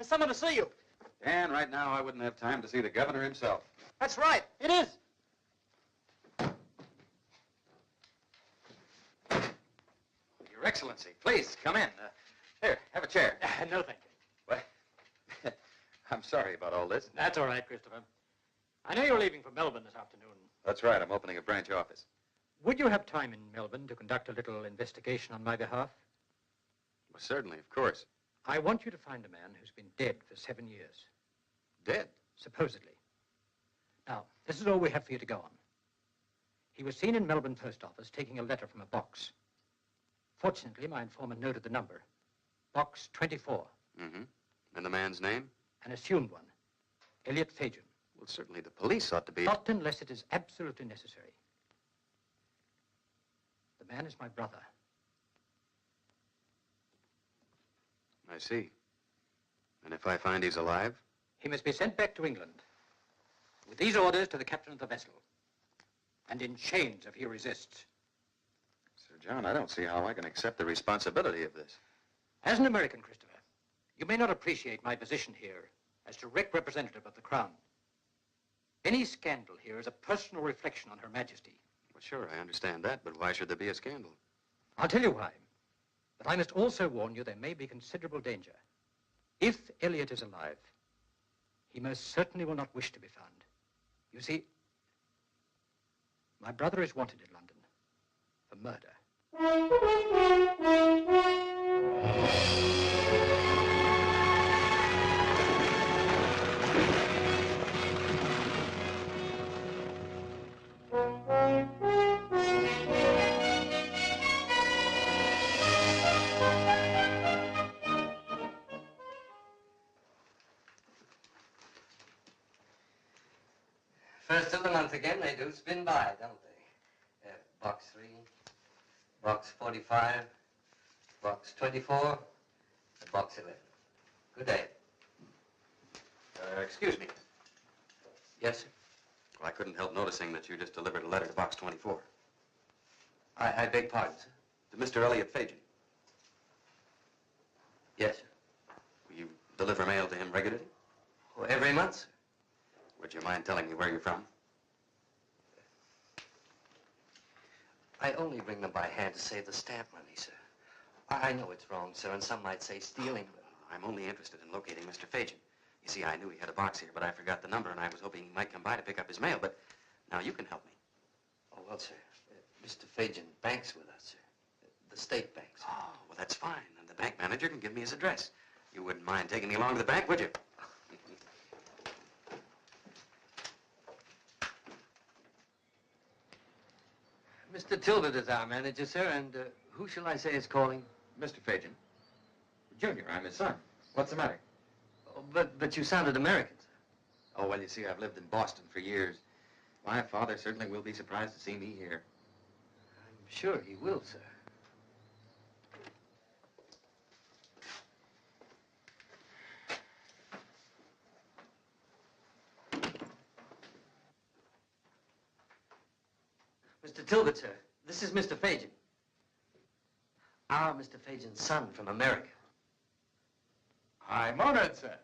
someone to see you. Dan, right now I wouldn't have time to see the governor himself. That's right. It is. Your Excellency, please, come in. Here, have a chair. No, thank you. What? I'm sorry about all this. That's all right, Christopher. I know you're leaving for Melbourne this afternoon. That's right. I'm opening a branch office. Would you have time in Melbourne to conduct a little investigation on my behalf? Well, certainly, of course. I want you to find a man who's been dead for 7 years. Dead? Supposedly. Now, this is all we have for you to go on. He was seen in Melbourne post office taking a letter from a box. Fortunately, my informant noted the number. Box 24. Mm-hmm. And the man's name? An assumed one. Elliot Fajan. Well, certainly the police ought to be... Not unless it is absolutely necessary. The man is my brother. I see. And if I find he's alive? He must be sent back to England with these orders to the captain of the vessel, and in chains if he resists. Sir John, I don't see how I can accept the responsibility of this. As an American, Christopher, you may not appreciate my position here as direct representative of the Crown. Any scandal here is a personal reflection on Her Majesty. Well, sure, I understand that, but why should there be a scandal? I'll tell you why. But I must also warn you there may be considerable danger. If Elliot is alive, he most certainly will not wish to be found. You see, my brother is wanted in London for murder. First of the month again, they do spin by, don't they? Box 3, box 45, box 24, and box 11. Good day. Excuse me. Yes, sir? Well, I couldn't help noticing that you just delivered a letter to box 24. I beg pardon, sir? To Mr. Elliot Fajan. Yes, sir. Will you deliver mail to him regularly? Oh, every month, sir? Would you mind telling me where you're from? I only bring them by hand to save the stamp money, sir. I know it's wrong, sir, and some might say stealing, but... I'm only interested in locating Mr. Fajan. You see, I knew he had a box here, but I forgot the number, and I was hoping he might come by to pick up his mail, but now you can help me. Oh, well, sir, Mr. Fajan banks with us, sir. The state bank, sir. Oh, well, that's fine. And the bank manager can give me his address. You wouldn't mind taking me along to the bank, would you? Mr. Tilbert is our manager, sir, and who shall I say is calling? Mr. Fajan. Junior, I'm his son. What's the matter? Oh, but you sounded American, sir. Oh, well, you see, I've lived in Boston for years. My father certainly will be surprised to see me here. I'm sure he will, sir. Mr. Tilbert, sir, this is Mr. Fajan. Our Mr. Fajan's son from America. I'm honored, sir.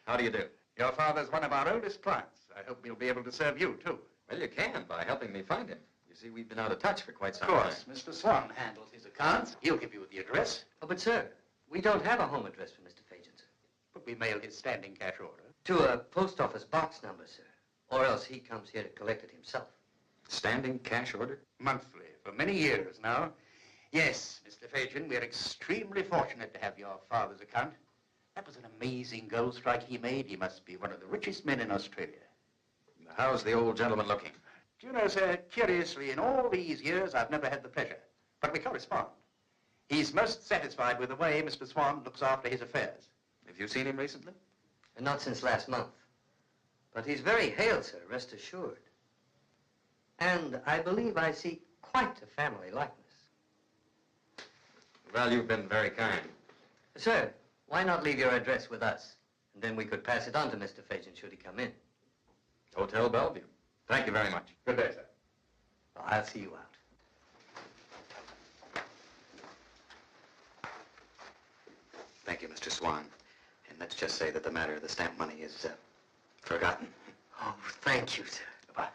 How do you do? Your father's one of our oldest clients. I hope we'll be able to serve you, too. Well, you can by helping me find him. You see, we've been out of touch for quite some Of course, time. Mr. Swan handles his accounts. He'll give you the address, Oh, but, sir, we don't have a home address for Mr. Fajan, sir. but we mail his standing cash order. To a post office box number, sir. Or else he comes here to collect it himself. Standing cash order? Monthly, for many years now. Yes, Mr. Fajan, we're extremely fortunate to have your father's account. That was an amazing gold strike he made. He must be one of the richest men in Australia. How's the old gentleman looking? Do you know, sir, curiously, in all these years, I've never had the pleasure. But we correspond. He's most satisfied with the way Mr. Swan looks after his affairs. Have you seen him recently? And not since last month. But he's very hale, sir, rest assured. And I believe I see quite a family likeness. Well, you've been very kind. Sir, why not leave your address with us? And then we could pass it on to Mr. Fajan should he come in. Hotel Bellevue. Thank you very much. Good day, sir. Well, I'll see you out. Thank you, Mr. Swan. And let's just say that the matter of the stamp money is forgotten. Oh, thank you, sir. Goodbye.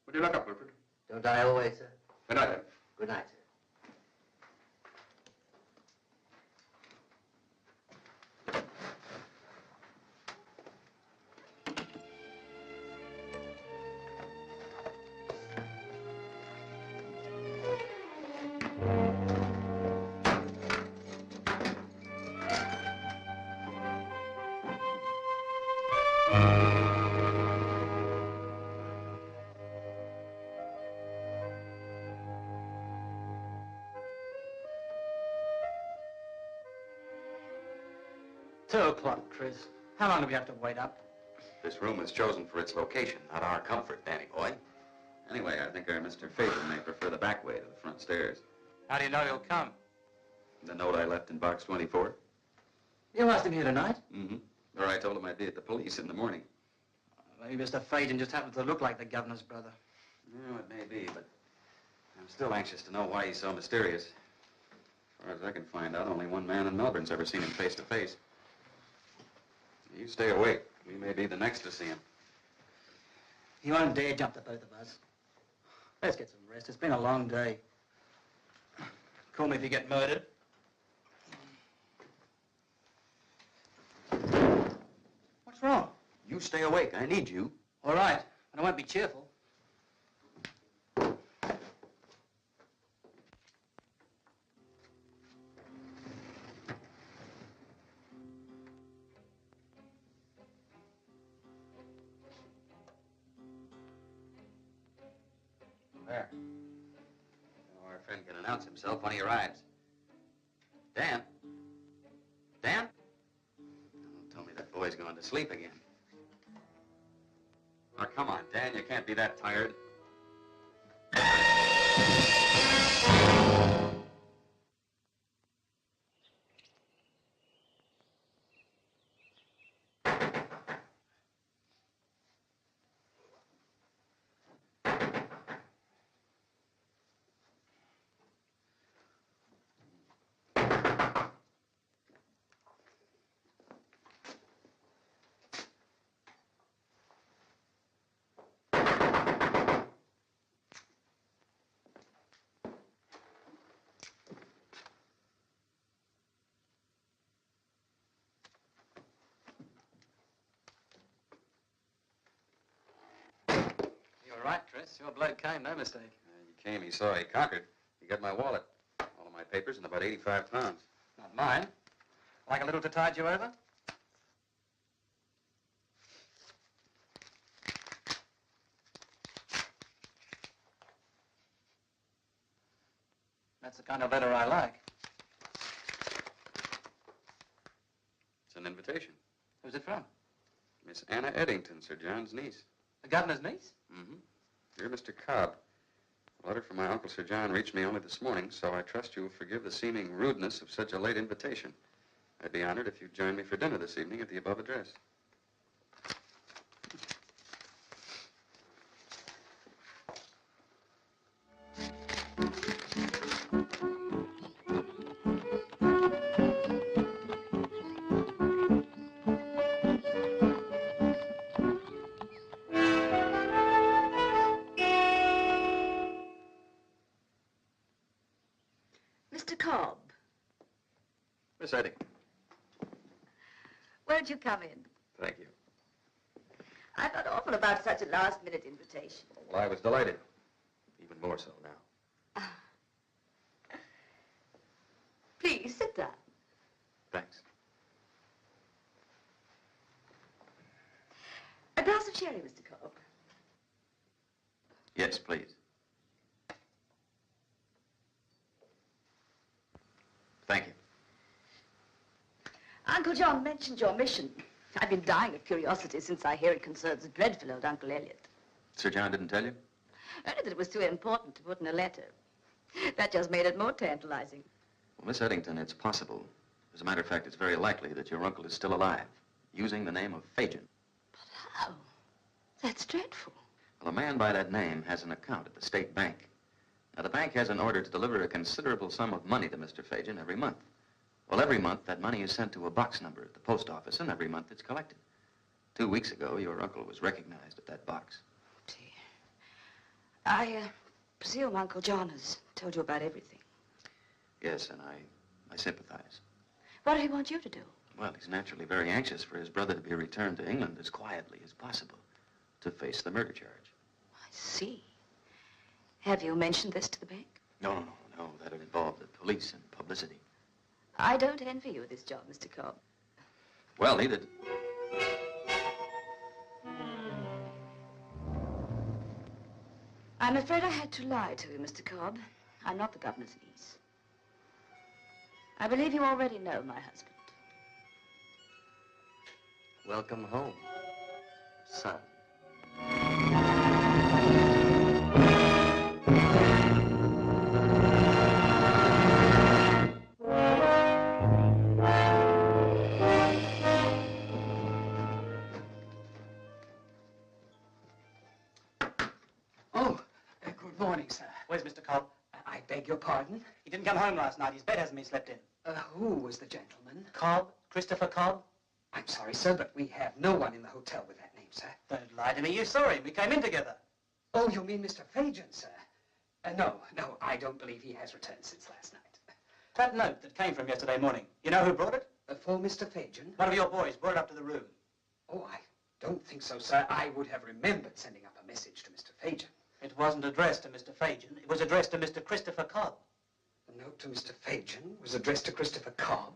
Would you look up, Wilfred? Don't I always, sir? Good night, then. Good night, sir. $2 o'clock, Chris. How long do we have to wait up? This room was chosen for its location, not our comfort, Danny boy. Anyway, I think our Mr. Fagan may prefer the back way to the front stairs. How do you know he'll come? The note I left in box 24? You asked him here tonight? Mm-hmm. Or I told him I'd be at the police in the morning. Maybe Mr. Fagan just happens to look like the governor's brother. No, it may be, but I'm still anxious to know why he's so mysterious. As far as I can find out, only one man in Melbourne's ever seen him face to face. You stay awake. We may be the next to see him. He won't dare jump the both of us. Let's get some rest. It's been a long day. Call me if you get murdered. What's wrong? You stay awake. I need you. All right, but I won't be cheerful. There. Now our friend can announce himself when he arrives. Dan? Dan? Don't tell me that boy's going to sleep again. Now, come on, Dan. You can't be that tired. You're right, Chris. Your bloke came, no mistake. He came, he saw, he conquered. He got my wallet, all of my papers, and about 85 pounds. Not mine. Like a little to tide you over? That's the kind of letter I like. It's an invitation. Who's it from? Miss Anna Eddington, Sir John's niece. The governor's niece? Mm-hmm. Dear Mr. Cobb, a letter from my Uncle Sir John reached me only this morning, so I trust you will forgive the seeming rudeness of such a late invitation. I'd be honored if you'd join me for dinner this evening at the above address. Mr. Cobb, Miss Eddington, won't you come in? thank you. I thought awful about such a last-minute invitation. Well, I was delighted. Even more so now. Please, sit down. Thanks. A glass of sherry, Mr. Cobb. Yes, please. Thank you. Uncle John mentioned your mission. I've been dying of curiosity since I hear it concerns dreadful old Uncle Elliot. Sir John didn't tell you? Only that it was too important to put in a letter. That just made it more tantalizing. Well, Miss Eddington, it's possible. As a matter of fact, it's very likely that your uncle is still alive, using the name of Fagan. But how? That's dreadful. Well, a man by that name has an account at the state bank. Now, the bank has an order to deliver a considerable sum of money to Mr. Fajan every month. Well, every month, that money is sent to a box number at the post office, and every month it's collected. 2 weeks ago, your uncle was recognized at that box. Dear. I presume Uncle John has told you about everything. Yes, and I sympathize. What did he want you to do? Well, he's naturally very anxious for his brother to be returned to England as quietly as possible to face the murder charge. I see. Have you mentioned this to the bank? No. That would involve the police and publicity. I don't envy you this job, Mr. Cobb. Well, neither... I'm afraid I had to lie to you, Mr. Cobb. I'm not the governor's niece. I believe you already know my husband. Welcome home, son. Good morning, sir. Where's Mr. Cobb? I beg your pardon? He didn't come home last night. His bed hasn't been slept in. Who was the gentleman? Cobb? Christopher Cobb? I'm sorry, sir, but we have no one in the hotel with that name, sir. Don't lie to me. You saw him. We came in together. Oh, you mean Mr. Fajan, sir? No, I don't believe he has returned since last night. That note that came from yesterday morning. You know who brought it? For Mr. Fajan? One of your boys brought it up to the room. Oh, I don't think so, sir. I would have remembered sending up a message to Mr. Fajan. It wasn't addressed to Mr. Fajan. It was addressed to Mr. Christopher Cobb. The note to Mr. Fajan was addressed to Christopher Cobb.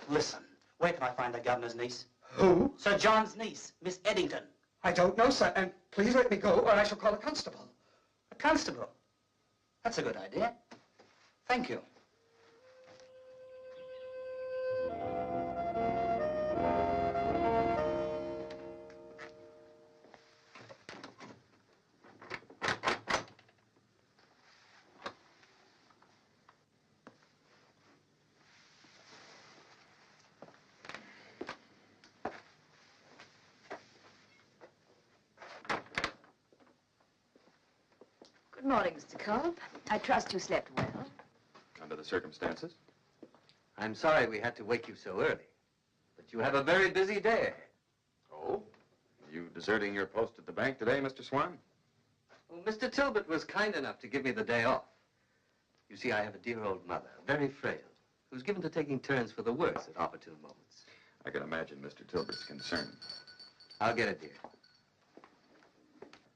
Listen, where can I find the governor's niece? Who? Sir John's niece, Miss Eddington. I don't know, sir, and please let me go or I shall call a constable. A constable? That's a good idea. Thank you. Good morning, Mr. Cobb. I trust you slept well. Under the circumstances. I'm sorry we had to wake you so early, but you have a very busy day ahead. Oh? You deserting your post at the bank today, Mr. Swan? Well, Mr. Tilbert was kind enough to give me the day off. You see, I have a dear old mother, very frail, who's given to taking turns for the worse at opportune moments. I can imagine Mr. Tilbert's concern. I'll get it, dear.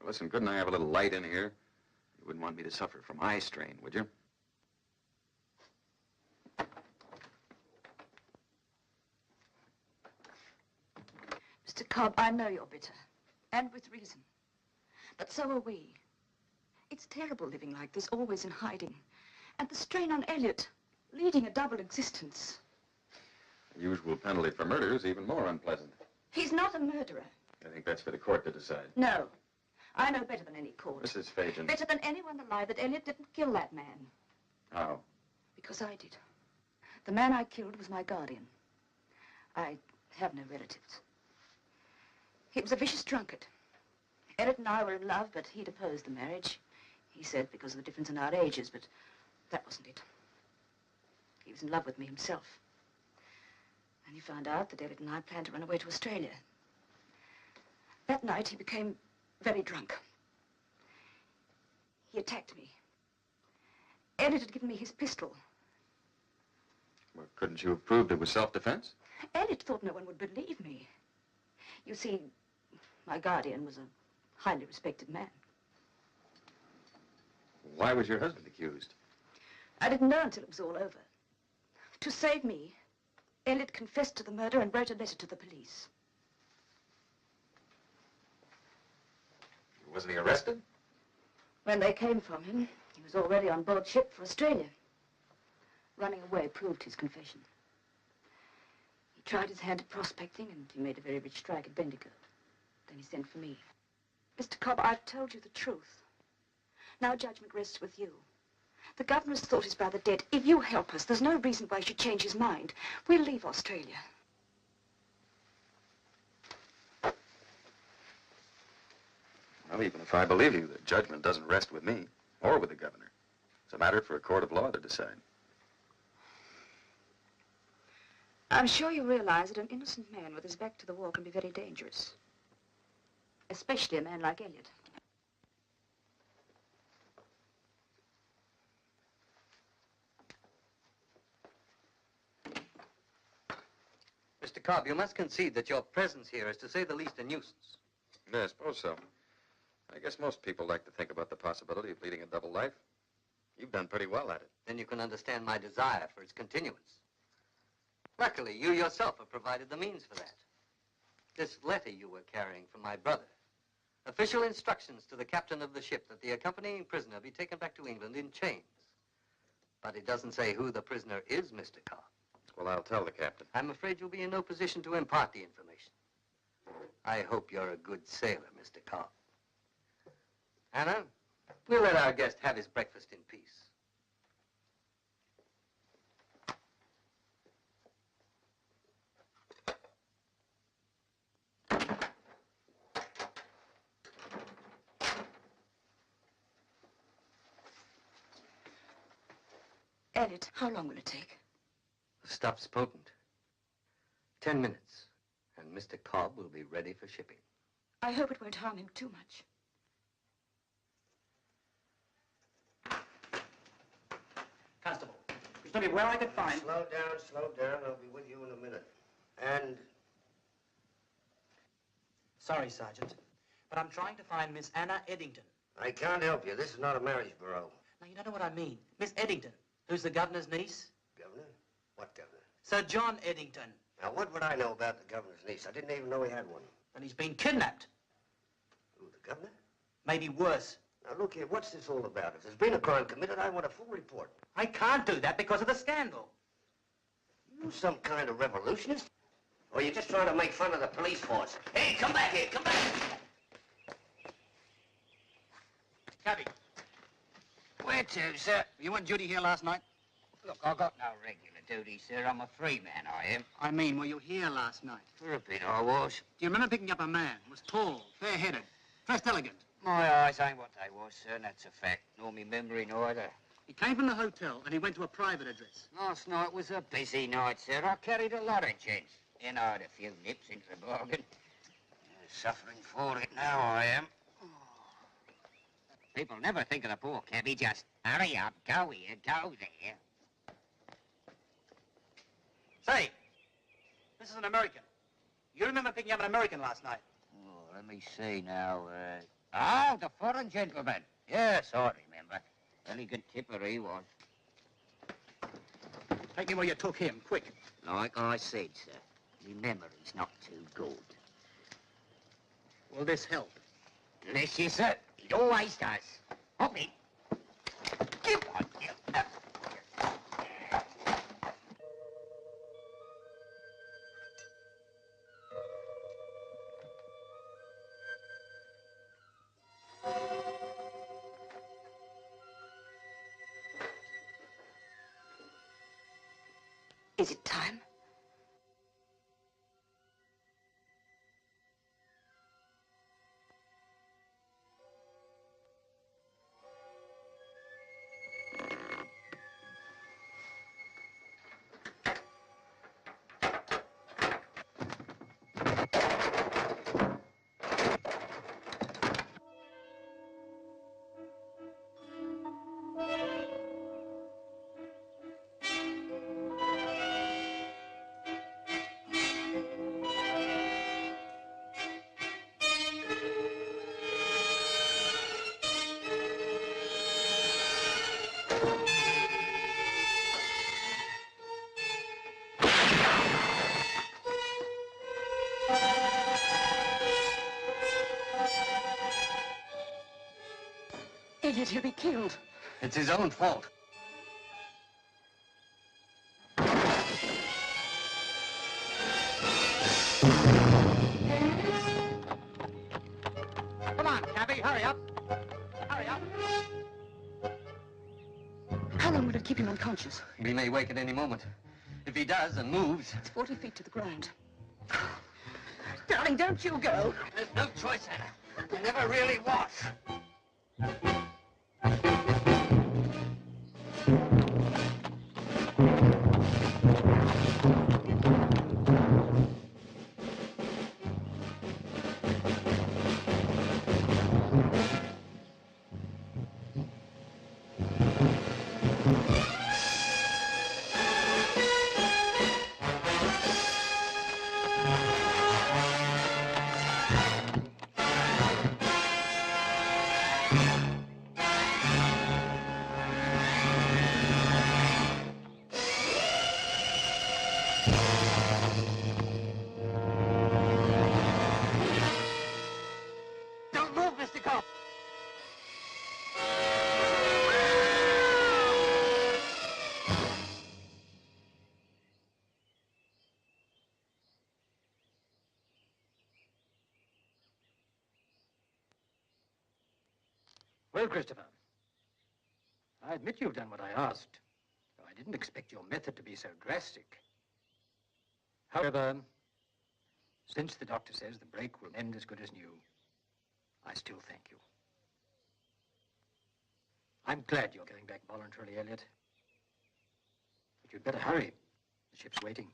Listen, couldn't I have a little light in here? You wouldn't want me to suffer from eye strain, would you? Mr. Cobb, I know you're bitter, and with reason. But so are we. It's terrible living like this, always in hiding. And the strain on Elliot, leading a double existence. The usual penalty for murder is even more unpleasant. He's not a murderer. I think that's for the court to decide. No. I know better than any court. Mrs. Fajan. Better than anyone alive that Elliot didn't kill that man. How? Because I did. The man I killed was my guardian. I have no relatives. He was a vicious drunkard. Elliot and I were in love, but he'd opposed the marriage. He said because of the difference in our ages, but that wasn't it. He was in love with me himself. And he found out that Elliot and I planned to run away to Australia. That night, he became very drunk. He attacked me. Elliot had given me his pistol. Well, couldn't you have proved it was self-defense? Elliot thought no one would believe me. You see, my guardian was a highly respected man. Why was your husband accused? I didn't know until it was all over. To save me, Elliot confessed to the murder and wrote a letter to the police. Wasn't he arrested? When they came from him, he was already on board ship for Australia. Running away proved his confession. He tried his hand at prospecting, and he made a very rich strike at Bendigo. Then he sent for me. Mr. Cobb, I've told you the truth. Now judgment rests with you. The governor's thought his brother dead. If you help us, there's no reason why he should change his mind. We'll leave Australia. Well, even if I believe you, the judgment doesn't rest with me or with the governor. It's a matter for a court of law to decide. I'm sure you realize that an innocent man with his back to the wall can be very dangerous. Especially a man like Elliot. Mr. Cobb, you must concede that your presence here is, to say the least, a nuisance. Yeah, I suppose so. I guess most people like to think about the possibility of leading a double life. You've done pretty well at it. Then you can understand my desire for its continuance. Luckily, you yourself have provided the means for that. This letter you were carrying from my brother. Official instructions to the captain of the ship that the accompanying prisoner be taken back to England in chains. But it doesn't say who the prisoner is, Mr. Cobb. Well, I'll tell the captain. I'm afraid you'll be in no position to impart the information. I hope you're a good sailor, Mr. Cobb. Anna, we'll let our guest have his breakfast in peace. Elliot, how long will it take? The stuff's potent. 10 minutes, and Mr. Cobb will be ready for shipping. I hope it won't harm him too much. Constable, just tell me where I could find... Slow down. I'll be with you in a minute. And Sorry, Sergeant, but I'm trying to find Miss Anna Eddington. I can't help you. This is not a marriage bureau. Now, you don't know what I mean. Miss Eddington, who's the governor's niece. Governor? What governor? Sir John Eddington. Now, what would I know about the governor's niece? I didn't even know he had one. And he's been kidnapped. Who, the governor? Maybe worse. Now, look here. What's this all about? If there's been a crime committed, I want a full report. I can't do that because of the scandal. You some kind of revolutionist? Or you just trying to make fun of the police force? Hey, come back here. Come back. Cabby. Where to, sir? You weren't duty here last night? Look, I got no regular duty, sir. I'm a free man, I am. I mean, were you here last night? For a bit, I was. Do you remember picking up a man? Was tall, fair-headed, dressed elegant? My eyes ain't what they was, sir, and that's a fact. Nor me memory neither. He came from the hotel and he went to a private address. Last night was a busy night, sir. I carried a lot of gents. And I had a few nips into the bargain. Suffering for it now, I am. People never think of the poor cabby. Just hurry up, go here, go there. Say, this is an American. You remember picking up an American last night? Oh, let me see now. Oh, the foreign gentleman. Yes, I remember. Elegant tipper he was. Take me where you took him, quick. Like I said, sir, my memory's not too good. Will this help? Bless you, sir. It always does. Hop in. Give on, you. Is it time? Elliot, he'll be killed. It's his own fault. Come on, cabby, hurry up. Hurry up. How long will it keep him unconscious? He may wake at any moment. If he does and moves... It's 40 feet to the ground. Darling, don't you go. There's no choice, Anna. I never really was. Don't move, Mr. Cobb. Well, Christopher, I admit you've done what I asked, though I didn't expect your method to be so drastic. However, since the doctor says the break will end as good as new, I still thank you. I'm glad you're going back voluntarily, Elliot. But you'd better hurry. The ship's waiting.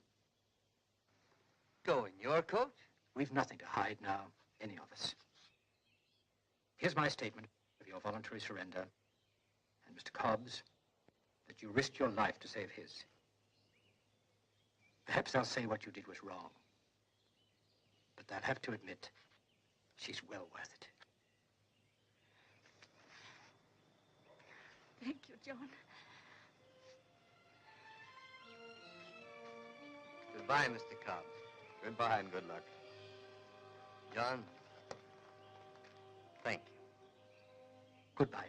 Go in your coat? We've nothing to hide now, any of us. Here's my statement of your voluntary surrender, and Mr. Cobb's, that you risked your life to save his. Perhaps I'll say what you did was wrong, but I'll have to admit, she's well worth it. Thank you, John. Goodbye, Mr. Cobb. Goodbye and good luck. John, thank you. Goodbye,